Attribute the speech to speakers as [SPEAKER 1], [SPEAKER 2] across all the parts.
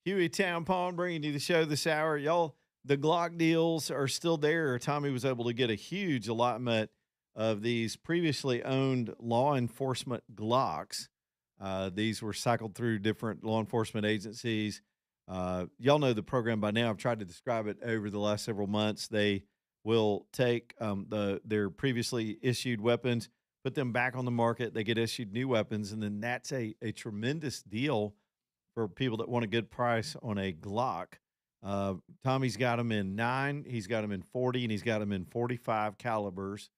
[SPEAKER 1] Huey Town Pawn bringing you the show this hour. Y'all, the Glock deals are still there. Tommy was able to get a huge allotment of these previously owned law enforcement Glocks. These were cycled through different law enforcement agencies. Y'all know the program by now. I've tried to describe it over the last several months. They will take their previously issued weapons, put them back on the market. They get issued new weapons, and then that's a tremendous deal for people that want a good price on a Glock. Tommy's got them in 9, he's got them in 40, and he's got them in 45 calibers.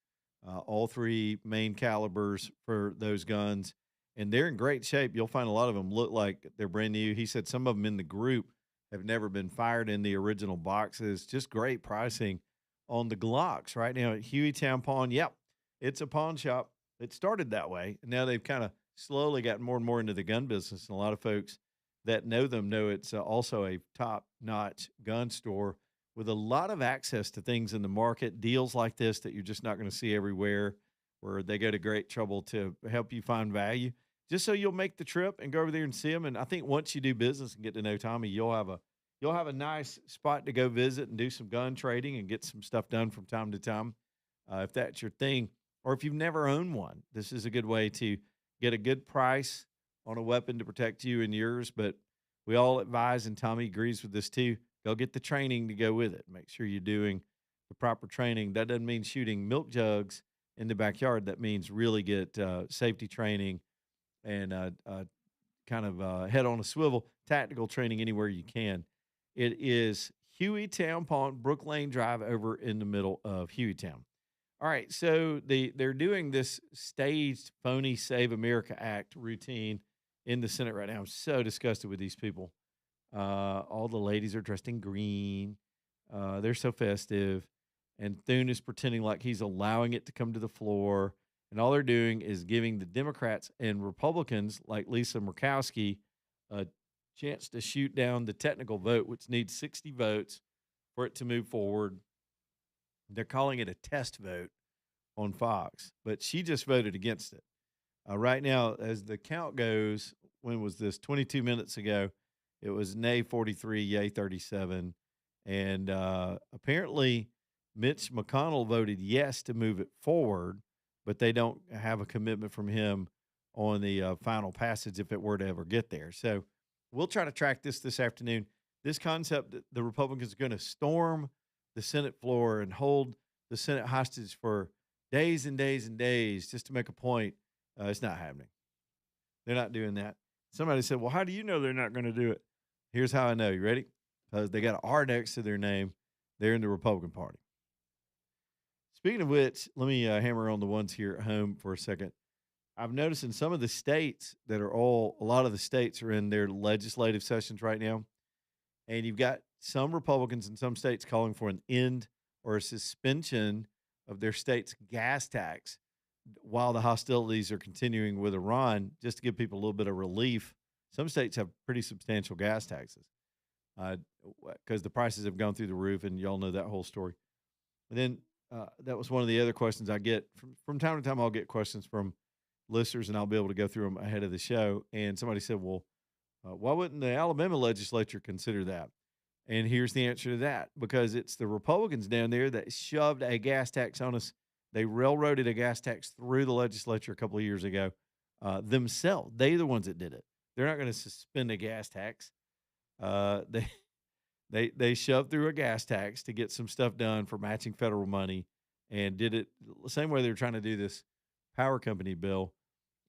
[SPEAKER 1] All three main calibers for those guns, and they're in great shape. You'll find a lot of them look like they're brand new. He said some of them in the group have never been fired in the original boxes. Just great pricing on the Glocks right now at Hueytown Pawn. Yep, it's a pawn shop. It started that way, and now they've kind of slowly gotten more and more into the gun business, and a lot of folks that know them know it's also a top notch gun store with a lot of access to things in the market, deals like this that you're just not going to see everywhere, where they go to great trouble to help you find value, just so you'll make the trip and go over there and see them. And I think once you do business and get to know Tommy, you'll have a nice spot to go visit and do some gun trading and get some stuff done from time to time, if that's your thing. Or if you've never owned one, this is a good way to get a good price on a weapon to protect you and yours. But we all advise, and Tommy agrees with this too, go get the training to go with it. Make sure you're doing the proper training. That doesn't mean shooting milk jugs in the backyard. That means really get safety training and kind of head on a swivel, tactical training anywhere you can. It is Hueytown Pawn, Brook Lane Drive over in the middle of Hueytown. All right, so they're doing this staged phony Save America Act routine in the Senate right now. I'm so disgusted with these people. All the ladies are dressed in green. They're so festive. And Thune is pretending like he's allowing it to come to the floor. And all they're doing is giving the Democrats and Republicans like Lisa Murkowski a chance to shoot down the technical vote, which needs 60 votes for it to move forward. They're calling it a test vote on Fox, but she just voted against it. Right now, as the count goes, when was this? 22 minutes ago, it was nay 43, yay 37. And apparently, Mitch McConnell voted yes to move it forward, but they don't have a commitment from him on the final passage if it were to ever get there. So we'll try to track this afternoon. This concept that the Republicans are going to storm the Senate floor and hold the Senate hostage for days and days and days just to make a point, it's not happening. They're not doing that. Somebody said, well, how do you know they're not going to do it? Here's how I know. You ready? Because they got an R next to their name. They're in the Republican Party. Speaking of which, let me hammer on the ones here at home for a second. I've noticed in some of the states that are a lot of the states are in their legislative sessions right now. And you've got some Republicans in some states calling for an end or a suspension of their state's gas tax while the hostilities are continuing with Iran, just to give people a little bit of relief. Some states have pretty substantial gas taxes because the prices have gone through the roof, and y'all know that whole story. And then that was one of the other questions I get from time to time. I'll get questions from listeners, and I'll be able to go through them ahead of the show. And somebody said, well, why wouldn't the Alabama legislature consider that? And here's the answer to that: because it's the Republicans down there that shoved a gas tax on us. They railroaded a gas tax through the legislature a couple of years ago themselves. They're the ones that did it. They're not going to suspend a gas tax. They shoved through a gas tax to get some stuff done for matching federal money, and did it the same way they were trying to do this power company bill.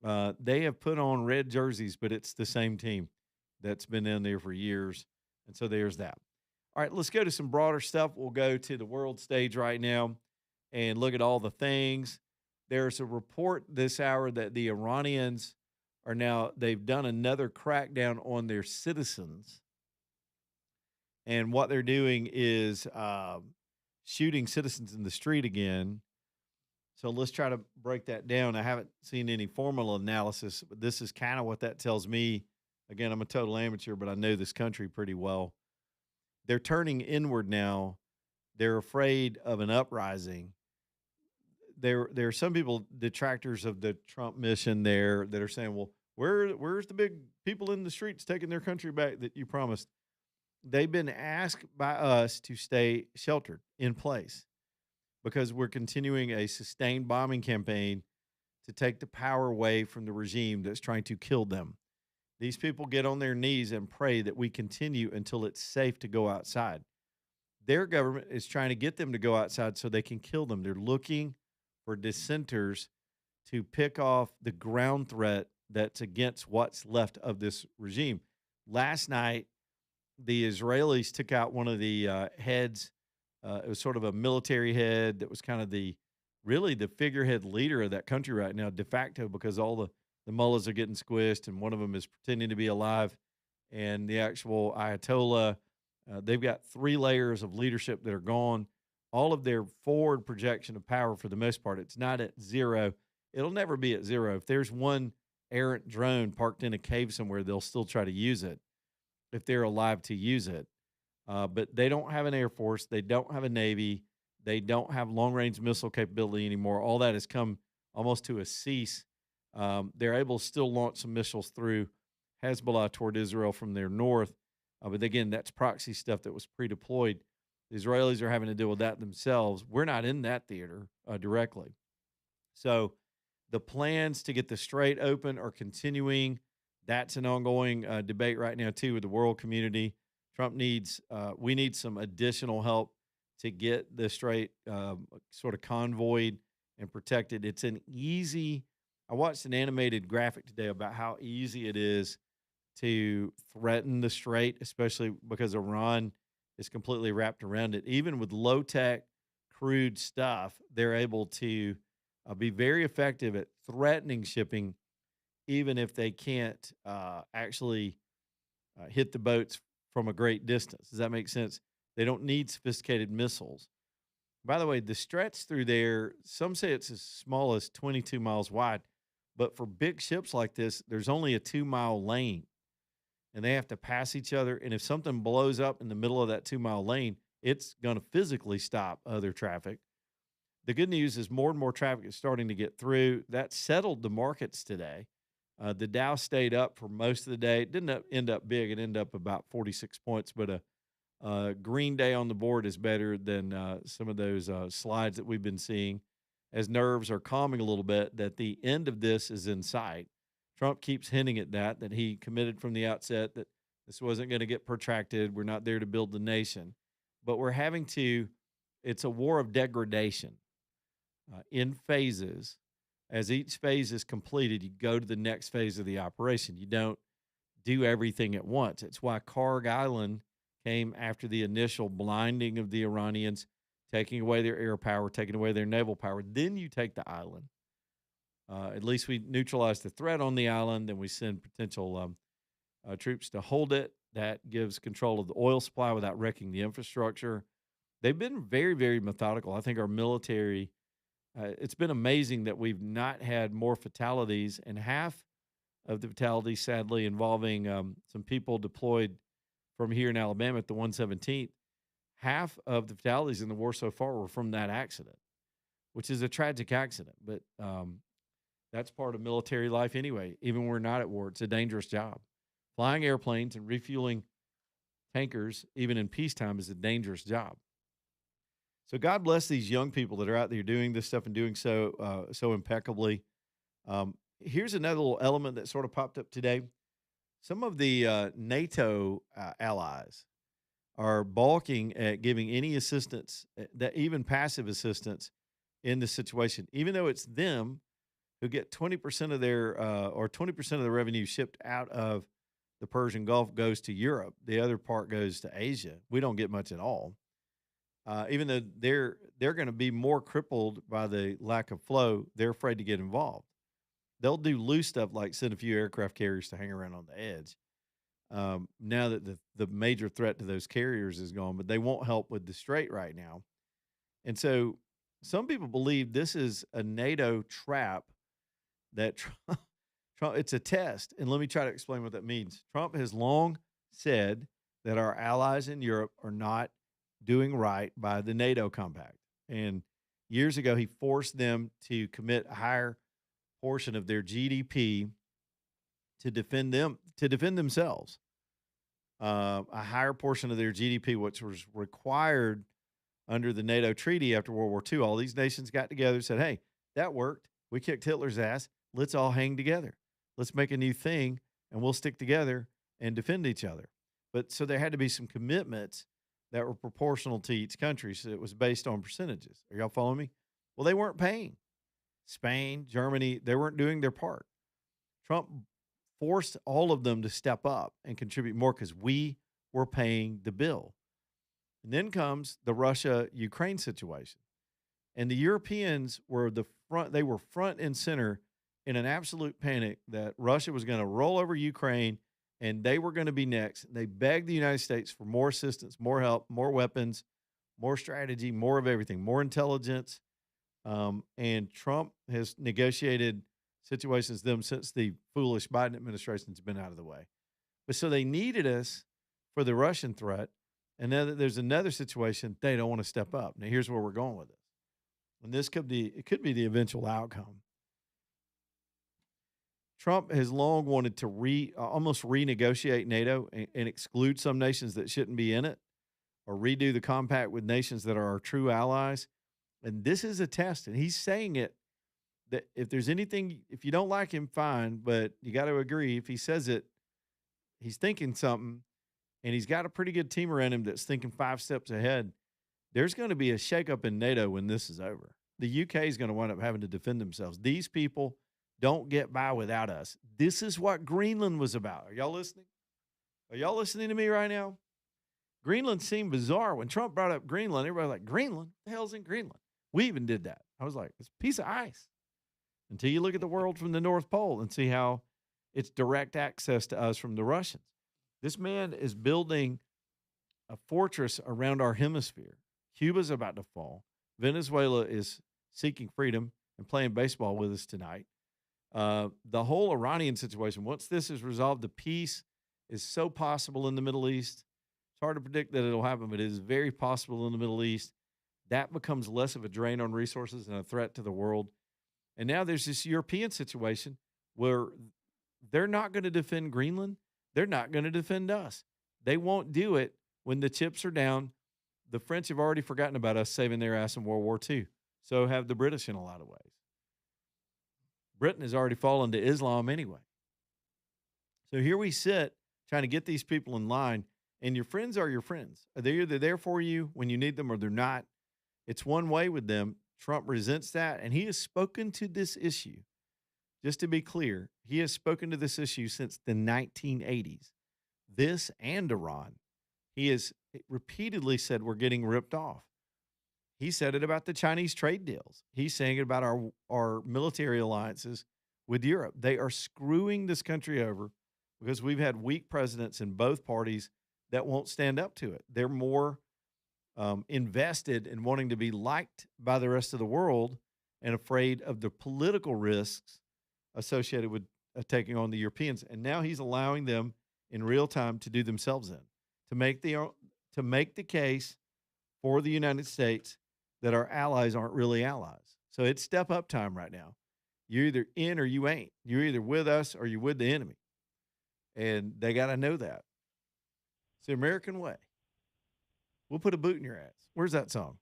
[SPEAKER 1] They have put on red jerseys, but it's the same team that's been in there for years. And so there's that. All right, let's go to some broader stuff. We'll go to the world stage right now and look at all the things. There's a report this hour that the Iranians they've done another crackdown on their citizens. And what they're doing is shooting citizens in the street again. So let's try to break that down. I haven't seen any formal analysis, but this is kind of what that tells me. Again, I'm a total amateur, but I know this country pretty well. They're turning inward now. They're afraid of an uprising. There are some people, detractors of the Trump mission there, that are saying, well, Where's the big people in the streets taking their country back that you promised? They've been asked by us to stay sheltered in place because we're continuing a sustained bombing campaign to take the power away from the regime that's trying to kill them. These people get on their knees and pray that we continue until it's safe to go outside. Their government is trying to get them to go outside so they can kill them. They're looking for dissenters to pick off the ground threat that's against what's left of this regime. Last night, the Israelis took out one of the heads. It was sort of a military head that was kind of really the figurehead leader of that country right now, de facto, because all the mullahs are getting squished, and one of them is pretending to be alive. And the actual Ayatollah, they've got three layers of leadership that are gone. All of their forward projection of power, for the most part, it's not at zero. It'll never be at zero. If there's one errant drone parked in a cave somewhere, they'll still try to use it if they're alive to use it. But they don't have an air force. They don't have a navy. They don't have long range missile capability anymore. All that has come almost to a cease. They're able to still launch some missiles through Hezbollah toward Israel from their north. But again, that's proxy stuff that was pre deployed. The Israelis are having to deal with that themselves. We're not in that theater directly. So the plans to get the Strait open are continuing. That's an ongoing debate right now, too, with the world community. We need some additional help to get the Strait sort of convoyed and protected. I watched an animated graphic today about how easy it is to threaten the Strait, especially because Iran is completely wrapped around it. Even with low tech, crude stuff, they're able to be very effective at threatening shipping, even if they can't actually hit the boats from a great distance. Does that make sense? They don't need sophisticated missiles. By the way, the stretch through there, some say it's as small as 22 miles wide, but for big ships like this, there's only a 2 mile lane and they have to pass each other. And if something blows up in the middle of that 2 mile lane, it's going to physically stop other traffic. The good news is more and more traffic is starting to get through. That settled the markets today. The Dow stayed up for most of the day. It didn't end up big. It ended up about 46 points, but a green day on the board is better than some of those slides that we've been seeing as nerves are calming a little bit that the end of this is in sight. Trump keeps hinting at that he committed from the outset that this wasn't going to get protracted. We're not there to build the nation, but it's a war of degradation in phases. As each phase is completed, you go to the next phase of the operation. You don't do everything at once. It's why Karg Island came after the initial blinding of the Iranians, taking away their air power, taking away their naval power. Then you take the island. At least we neutralize the threat on the island. Then we send potential troops to hold it. That gives control of the oil supply without wrecking the infrastructure. They've been very, very methodical. I think our military, it's been amazing that we've not had more fatalities, and half of the fatalities, sadly, involving some people deployed from here in Alabama at the 117th. Half of the fatalities in the war so far were from that accident, which is a tragic accident. But that's part of military life anyway. Even when we're not at war, it's a dangerous job. Flying airplanes and refueling tankers, even in peacetime, is a dangerous job. So God bless these young people that are out there doing this stuff and doing so impeccably. Here's another little element that sort of popped up today. Some of the NATO allies are balking at giving any assistance, that even passive assistance, in this situation, even though it's them who get 20% of their or 20% of the revenue shipped out of the Persian Gulf goes to Europe. The other part goes to Asia. We don't get much at all. Even though they're going to be more crippled by the lack of flow, they're afraid to get involved. They'll do loose stuff like send a few aircraft carriers to hang around on the edge. Now that the major threat to those carriers is gone, but they won't help with the Strait right now. And so some people believe this is a NATO trap that Trump, it's a test. And let me try to explain what that means. Trump has long said that our allies in Europe are not doing right by the NATO compact. And years ago, he forced them to commit a higher portion of their GDP to defend themselves. A higher portion of their GDP, which was required under the NATO treaty after World War II. All these nations got together and said, hey, that worked. We kicked Hitler's ass. Let's all hang together. Let's make a new thing, and we'll stick together and defend each other. But so there had to be some commitments that were proportional to each country. So it was based on percentages. Are y'all following me? Well, they weren't paying. Spain, Germany, they weren't doing their part. Trump forced all of them to step up and contribute more because we were paying the bill. And then comes the Russia-Ukraine situation. And the Europeans were they were front and center in an absolute panic that Russia was going to roll over Ukraine and they were going to be next. They begged the United States for more assistance, more help, more weapons, more strategy, more of everything, more intelligence. And Trump has negotiated situations with them since the foolish Biden administration's been out of the way. But so they needed us for the Russian threat. And then there's another situation they don't want to step up. Now, here's where we're going with it. And this could be the eventual outcome. Trump has long wanted to almost renegotiate NATO and exclude some nations that shouldn't be in it, or redo the compact with nations that are our true allies. And this is a test, and he's saying it, that if there's anything, if you don't like him, fine, but you got to agree. If he says it, he's thinking something, and he's got a pretty good team around him that's thinking 5 steps ahead. There's going to be a shakeup in NATO when this is over. The UK is going to wind up having to defend themselves. These people don't get by without us. This is what Greenland was about. Are y'all listening? Are y'all listening to me right now? Greenland seemed bizarre. When Trump brought up Greenland, everybody was like, Greenland? What the hell's in Greenland? We even did that. I was like, it's a piece of ice. Until you look at the world from the North Pole and see how it's direct access to us from the Russians. This man is building a fortress around our hemisphere. Cuba's about to fall. Venezuela is seeking freedom and playing baseball with us tonight. The whole Iranian situation, once this is resolved, the peace is so possible in the Middle East. It's hard to predict that it'll happen, but it is very possible in the Middle East. That becomes less of a drain on resources and a threat to the world. And now there's this European situation where they're not going to defend Greenland. They're not going to defend us. They won't do it when the chips are down. The French have already forgotten about us saving their ass in World War II. So have the British in a lot of ways. Britain has already fallen to Islam anyway. So here we sit trying to get these people in line, and your friends are your friends. They're either there for you when you need them or they're not. It's one way with them. Trump resents that, and he has spoken to this issue. Just to be clear, he has spoken to this issue since the 1980s. This and Iran. He has repeatedly said we're getting ripped off. He said it about the Chinese trade deals. He's saying it about our military alliances with Europe. They are screwing this country over because we've had weak presidents in both parties that won't stand up to it. They're more invested in wanting to be liked by the rest of the world and afraid of the political risks associated with taking on the Europeans. And now he's allowing them in real time to do themselves in, to make the case for the United States that our allies aren't really allies. So it's step up time right now. You're either in or you ain't. You're either with us or you're with the enemy. And they got to know that. It's the American way. We'll put a boot in your ass. Where's that song?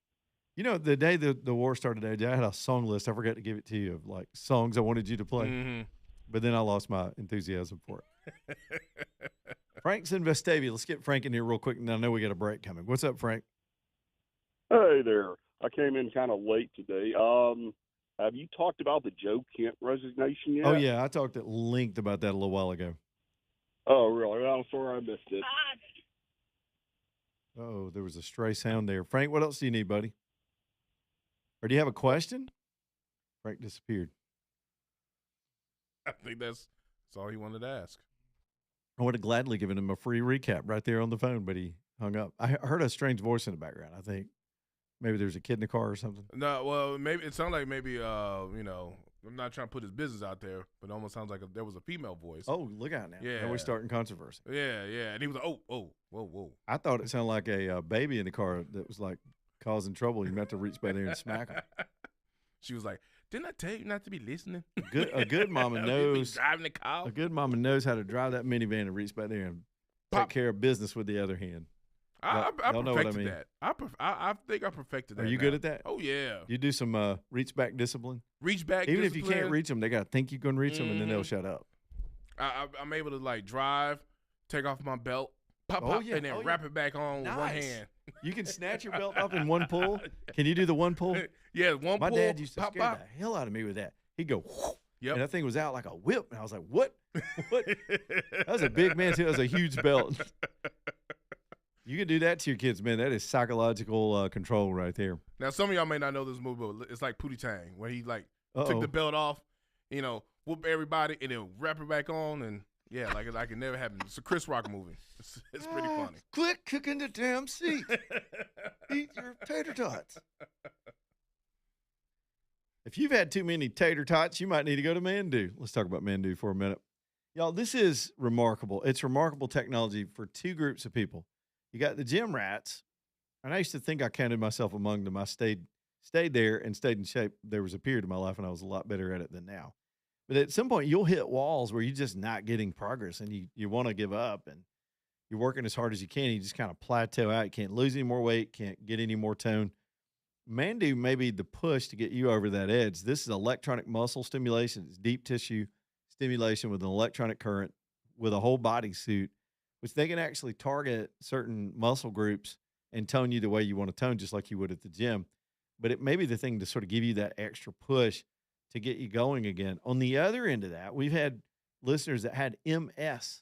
[SPEAKER 1] You know, the day the war started, I had a song list. I forgot to give it to you of like songs I wanted you to play. Mm-hmm. But then I lost my enthusiasm for it. Frank's in Vestavia. Let's get Frank in here real quick. And I know we got a break coming. What's up, Frank?
[SPEAKER 2] Hey there. I came in kind of late today. Have you talked about the Joe Kent resignation yet?
[SPEAKER 1] Oh, yeah. I talked at length about that a little while ago.
[SPEAKER 2] Oh, really? Well, I'm sorry I missed it.
[SPEAKER 1] Oh, there was a stray sound there. Frank, what else do you need, buddy? Or do you have a question? Frank disappeared.
[SPEAKER 3] I think that's all he wanted to ask.
[SPEAKER 1] I would have gladly given him a free recap right there on the phone, but he hung up. I heard a strange voice in the background. I think maybe there's a kid in the car or something.
[SPEAKER 3] No, well, maybe it sounded like maybe I'm not trying to put his business out there, but it almost sounds like there was a female voice.
[SPEAKER 1] Oh, look out now.
[SPEAKER 3] Yeah.
[SPEAKER 1] Now we're starting controversy.
[SPEAKER 3] Yeah. And he was like, whoa.
[SPEAKER 1] I thought it sounded like a baby in the car that was like causing trouble. You meant to reach by there and smack him.
[SPEAKER 3] She was like, Didn't I tell you not to be listening?
[SPEAKER 1] A good mama
[SPEAKER 3] Be
[SPEAKER 1] knows.
[SPEAKER 3] driving the car.
[SPEAKER 1] A good mama knows how to drive that minivan and reach back there and take care of business with the other hand.
[SPEAKER 3] I
[SPEAKER 1] Y'all know what I
[SPEAKER 3] perfected
[SPEAKER 1] mean.
[SPEAKER 3] that. I think I perfected that.
[SPEAKER 1] Are you
[SPEAKER 3] now.
[SPEAKER 1] good at that?
[SPEAKER 3] Oh yeah.
[SPEAKER 1] You do some reach back discipline.
[SPEAKER 3] Reach back.
[SPEAKER 1] Even if you can't
[SPEAKER 3] discipline.
[SPEAKER 1] reach them, they got to think you can reach them, and then they'll
[SPEAKER 3] Mhm.
[SPEAKER 1] shut up.
[SPEAKER 3] I'm able to like drive, take off my belt, pop,
[SPEAKER 1] Oh,
[SPEAKER 3] pop,
[SPEAKER 1] yeah.
[SPEAKER 3] and then
[SPEAKER 1] Oh, yeah.
[SPEAKER 3] wrap it back on with one
[SPEAKER 1] Nice.
[SPEAKER 3] hand.
[SPEAKER 1] You can snatch your belt up in one pull. Can you do the one pull?
[SPEAKER 3] Yeah, one
[SPEAKER 1] My
[SPEAKER 3] pull.
[SPEAKER 1] dad used to
[SPEAKER 3] pop,
[SPEAKER 1] scare
[SPEAKER 3] pop.
[SPEAKER 1] the hell out of me with that. He'd go, whoosh,
[SPEAKER 3] Yep.
[SPEAKER 1] and that thing was out like a whip. And I was like, what? What? That was a big man, too. That was a huge belt. You can do that to your kids, man. That is psychological control right there.
[SPEAKER 3] Now, some of y'all may not know this movie, but it's like Pootie Tang, where he like took
[SPEAKER 1] Uh-oh.
[SPEAKER 3] the belt off, whoop everybody, and then wrap it back on, and yeah, like it never happened. It's a Chris Rock movie. It's pretty funny.
[SPEAKER 1] Quit cooking the damn seat. Eat your tater tots. If you've had too many tater tots, you might need to go to Mandu. Let's talk about Mandu for a minute. Y'all, this is remarkable. It's remarkable technology for two groups of people. You got the gym rats, and I used to think I counted myself among them. I stayed there and stayed in shape. There was a period in my life when I was a lot better at it than now. But at some point, you'll hit walls where you're just not getting progress, and you want to give up, and you're working as hard as you can. You just kind of plateau out. You can't lose any more weight, can't get any more tone. Mandu may be the push to get you over that edge. This is electronic muscle stimulation. It's deep tissue stimulation with an electronic current with a whole body suit, which they can actually target certain muscle groups and tone you the way you want to tone, just like you would at the gym. But it may be the thing to sort of give you that extra push to get you going again. On the other end of that, we've had listeners that had MS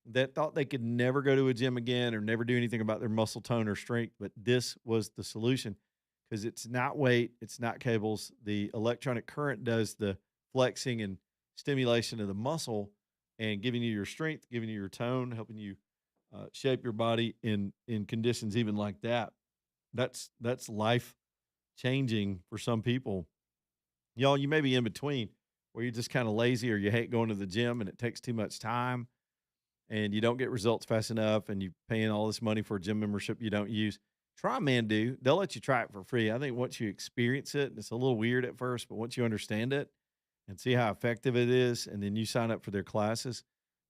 [SPEAKER 1] that thought they could never go to a gym again or never do anything about their muscle tone or strength, but this was the solution because it's not weight, it's not cables. The electronic current does the flexing and stimulation of the muscle and giving you your strength, giving you your tone, helping you shape your body in conditions even like that. That's life changing for some people. Y'all, you may be in between where you're just kind of lazy or you hate going to the gym and it takes too much time and you don't get results fast enough and you're paying all this money for a gym membership you don't use. Try Mandu. They'll let you try it for free. I think once you experience it, and it's a little weird at first, but once you understand it and see how effective it is, and then you sign up for their classes,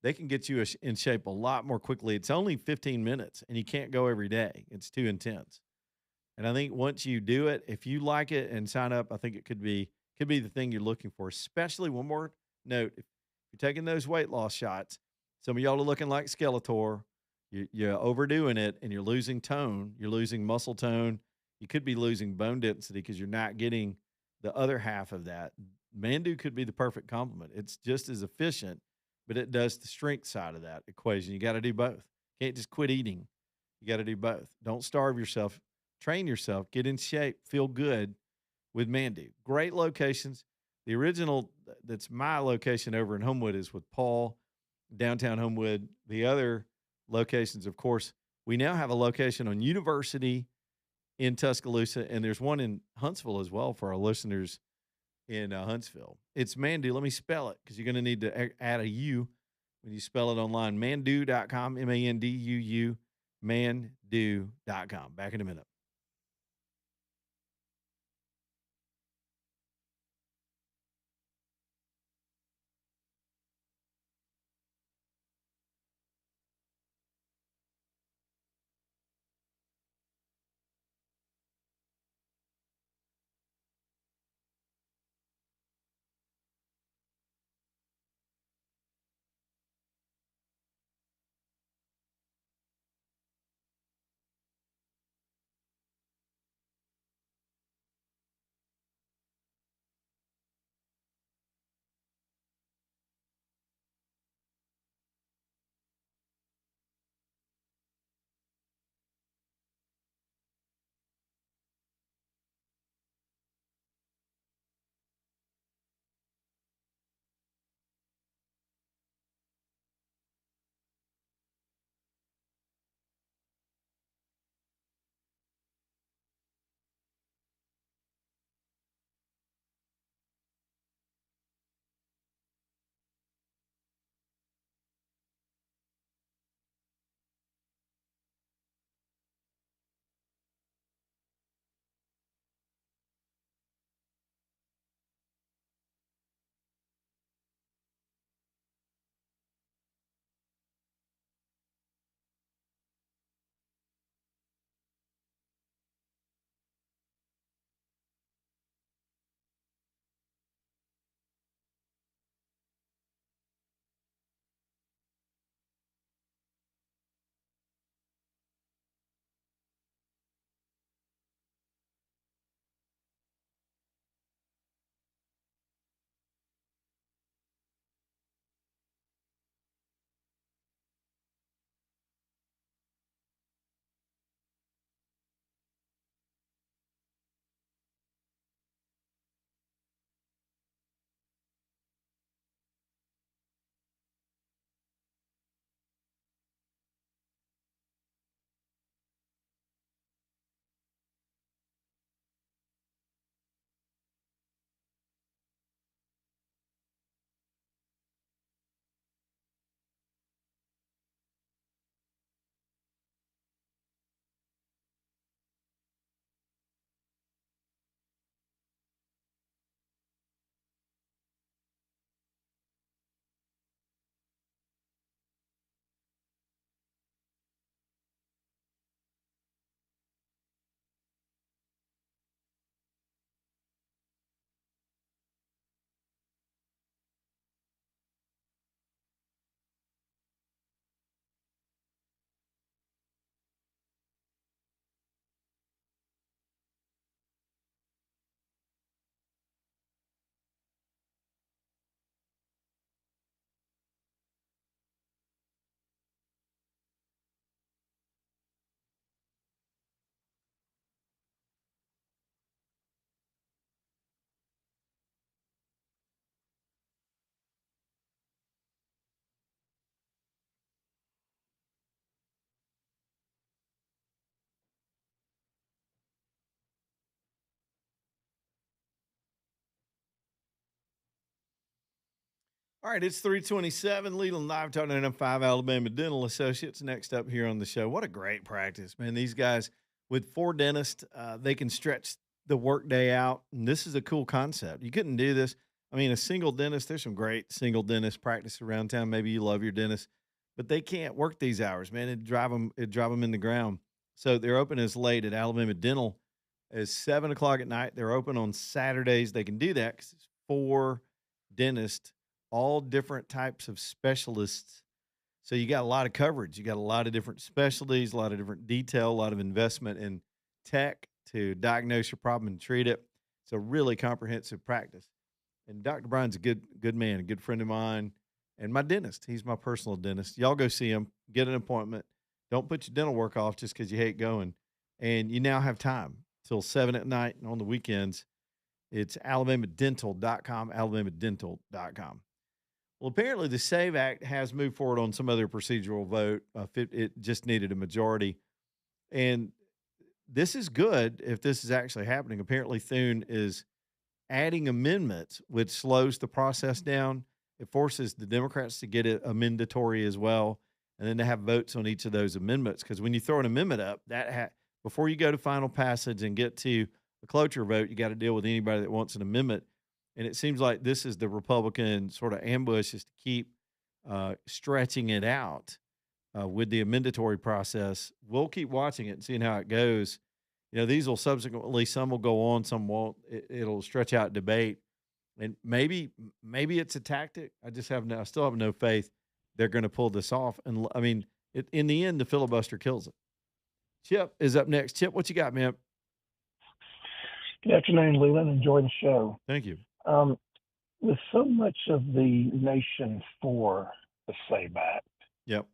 [SPEAKER 1] they can get you in shape a lot more quickly. It's only 15 minutes, and you can't go every day. It's too intense. And I think once you do it, if you like it and sign up, I think it could be the thing you're looking for. Especially one more note: if you're taking those weight loss shots, some of y'all are looking like Skeletor. You're overdoing it, and you're losing tone. You're losing muscle tone. You could be losing bone density because you're not getting the other half of that. Mandu could be the perfect complement. It's just as efficient, but it does the strength side of that equation. You got to do both. Can't just quit eating. You got to do both. Don't starve yourself. Train yourself. Get in shape. Feel good with Mandu. Great locations. The original that's my location over in Homewood is with Paul, downtown Homewood. The other locations, of course, we now have a location on University in Tuscaloosa, and there's one in Huntsville as well for our listeners in Huntsville. It's Mandu. Let me spell it because you're going to need to add a U when you spell it online. Mandu.com, MANDUU, mandu.com. Back in a minute. All right, it's 327 Leland Live talking to 5 Alabama Dental Associates. Next up here on the show. What a great practice, man. These guys with 4 dentists, they can stretch the workday out. And this is a cool concept. You couldn't do this. I mean, a single dentist, there's some great single dentist practice around town. Maybe you love your dentist, but they can't work these hours, man. It'd drive them in the ground. So they're open as late at Alabama Dental as 7 o'clock at night. They're open on Saturdays. They can do that because it's 4 dentists, all different types of specialists. So you got a lot of coverage. You got a lot of different specialties, a lot of different detail, a lot of investment in tech to diagnose your problem and treat it. It's a really comprehensive practice. And Dr. Brian's a good man, a good friend of mine, and my dentist. He's my personal dentist. Y'all go see him, get an appointment. Don't put your dental work off just because you hate going. And you now have time till 7 at night and on the weekends. It's alabamadental.com, alabamadental.com. Well, apparently the SAVE Act has moved forward on some other procedural vote. It just needed a majority. And this is good if this is actually happening. Apparently Thune is adding amendments, which slows the process down. It forces the Democrats to get it amendatory as well, and then to have votes on each of those amendments. Because when you throw an amendment up, before you go to final passage and get to a cloture vote, you got to deal with anybody that wants an amendment. And it seems like this is the Republican sort of ambush, is to keep stretching it out with the amendatory process. We'll keep watching it and seeing how it goes. You know, these will subsequently, some will go on, some won't. It'll stretch out debate. And maybe it's a tactic. I still have no faith they're going to pull this off. And I mean, in the end, the filibuster kills it. Chip is up next. Chip, what you got, man?
[SPEAKER 4] Good afternoon, Leland. Enjoy the show.
[SPEAKER 1] Thank you.
[SPEAKER 4] With so much of the nation for the SAVE Act,
[SPEAKER 1] Yep.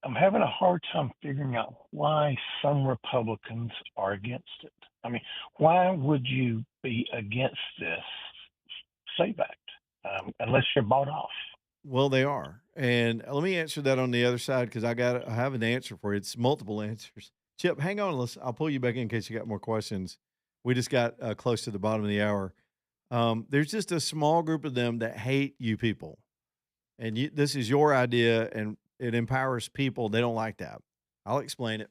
[SPEAKER 4] I'm having a hard time figuring out why some Republicans are against it. I mean, why would you be against this SAVE Act unless you're bought off?
[SPEAKER 1] Well, they are. And let me answer that on the other side because I have an answer for you. It's multiple answers. Chip, hang on. I'll pull you back in case you got more questions. We just got close to the bottom of the hour. There's just a small group of them that hate you people. And this is your idea, and it empowers people. They don't like that. I'll explain it.